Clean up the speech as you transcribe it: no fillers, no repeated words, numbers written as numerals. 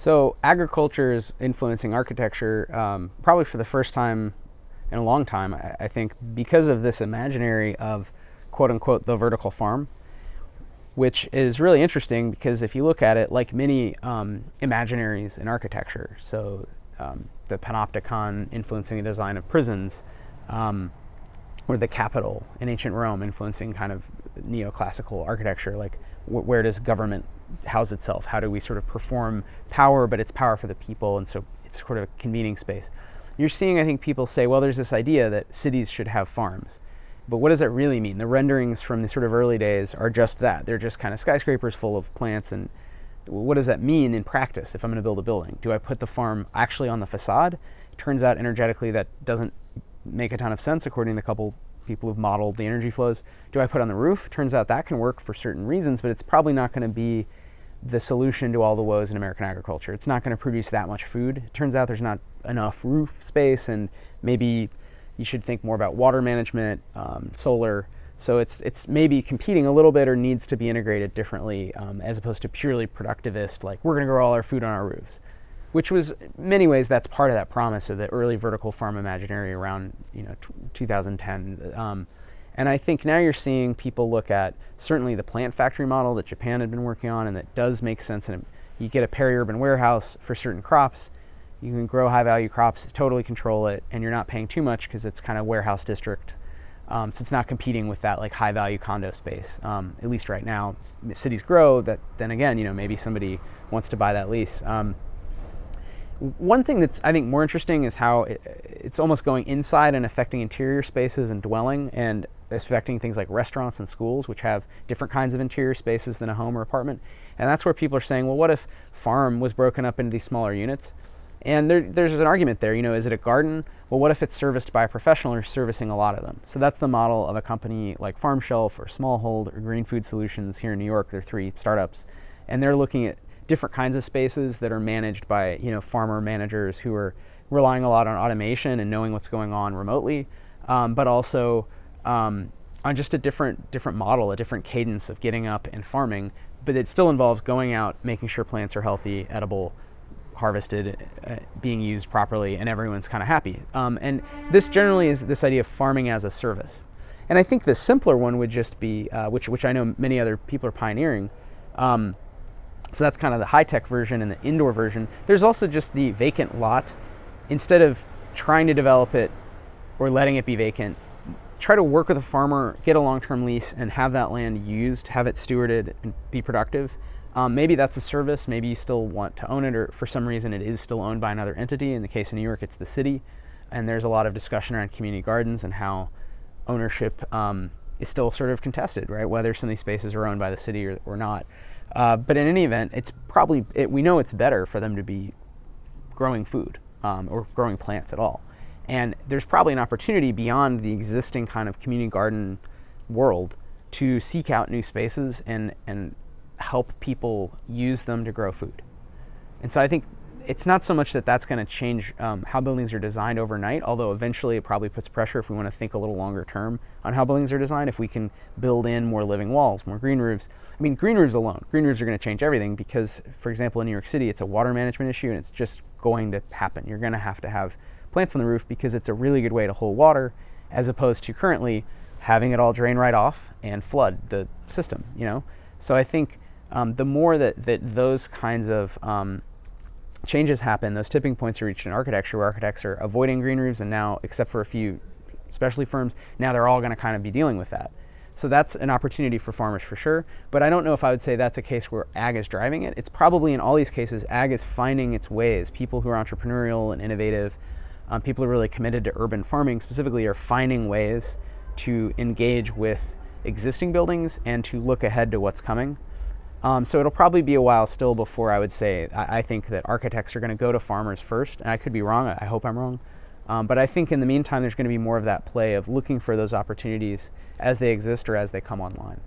So agriculture is influencing architecture, probably for the first time in a long time, I think, because of this imaginary of quote unquote the vertical farm, which is really interesting because if you look at it, like many imaginaries in architecture, so the panopticon influencing the design of prisons, or the Capitol in ancient Rome influencing kind of neoclassical architecture, like where does government house itself? How do we sort of perform power, but it's power for the people, and so it's sort of a convening space. You're seeing, I think, people say, well, there's this idea that cities should have farms. But what does that really mean? The renderings from the sort of early days are just that. They're just kind of skyscrapers full of plants. And what does that mean in practice if I'm going to build a building? Do I put the farm actually on the facade? It turns out energetically that doesn't make a ton of sense according to a couple people who've modeled the energy flows. Do I put on the roof? Turns out that can work for certain reasons, but it's probably not going to be the solution to all the woes in American agriculture. It's not going to produce that much food. It turns out there's not enough roof space, and maybe you should think more about water management, solar. So it's maybe competing a little bit or needs to be integrated differently, as opposed to purely productivist, like we're going to grow all our food on our roofs, which was, in many ways, that's part of that promise of the early vertical farm imaginary around 2010. And I think now you're seeing people look at certainly the plant factory model that Japan had been working on, and that does make sense. And you get a peri-urban warehouse for certain crops. You can grow high-value crops, totally control it, and you're not paying too much because it's kind of warehouse district. So it's not competing with that like high-value condo space, at least right now. Cities grow, that then again, maybe somebody wants to buy that lease. One thing that's, I think, more interesting is how it's almost going inside and affecting interior spaces and dwelling, and affecting things like restaurants and schools, which have different kinds of interior spaces than a home or apartment. And that's where people are saying, well, what if farm was broken up into these smaller units? And there's an argument there, is it a garden? Well, what if it's serviced by a professional who's servicing a lot of them? So that's the model of a company like Farm Shelf or Smallhold or Green Food Solutions here in New York. They're 3 startups. And they're looking at different kinds of spaces that are managed by, farmer managers who are relying a lot on automation and knowing what's going on remotely, but also on just a different model, a different cadence of getting up and farming. But it still involves going out, making sure plants are healthy, edible, harvested, being used properly, and everyone's kind of happy. And this generally is this idea of farming as a service. And I think the simpler one would just be, which I know many other people are pioneering. So that's kind of the high-tech version and the indoor version. There's also just the vacant lot. Instead of trying to develop it or letting it be vacant, try to work with a farmer, get a long-term lease, and have that land used, have it stewarded, and be productive. Maybe that's a service. Maybe you still want to own it, or for some reason it is still owned by another entity. In the case of New York, it's the city. And there's a lot of discussion around community gardens and how ownership is still sort of contested, right? Whether some of these spaces are owned by the city or not. But in any event, it's probably, we know it's better for them to be growing food or growing plants at all. And there's probably an opportunity beyond the existing kind of community garden world to seek out new spaces and help people use them to grow food. And so I think it's not so much that that's going to change how buildings are designed overnight, although eventually it probably puts pressure if we want to think a little longer term on how buildings are designed. If we can build in more living walls, more green roofs. I mean, green roofs alone. Green roofs are going to change everything because, for example, in New York City, it's a water management issue and it's just going to happen. You're going to have plants on the roof because it's a really good way to hold water, as opposed to currently having it all drain right off and flood the system, So I think the more that those kinds of changes happen, those tipping points are reached in architecture, where architects are avoiding green roofs, and now, except for a few specialty firms, now they're all going to kind of be dealing with that. So that's an opportunity for farmers for sure, but I don't know if I would say that's a case where ag is driving it. It's probably in all these cases, ag is finding its ways. People who are entrepreneurial and innovative, people who are really committed to urban farming specifically, are finding ways to engage with existing buildings and to look ahead to what's coming. So it'll probably be a while still before I would say, I think that architects are going to go to farmers first, and I could be wrong, I hope I'm wrong. But I think in the meantime, there's going to be more of that play of looking for those opportunities as they exist or as they come online.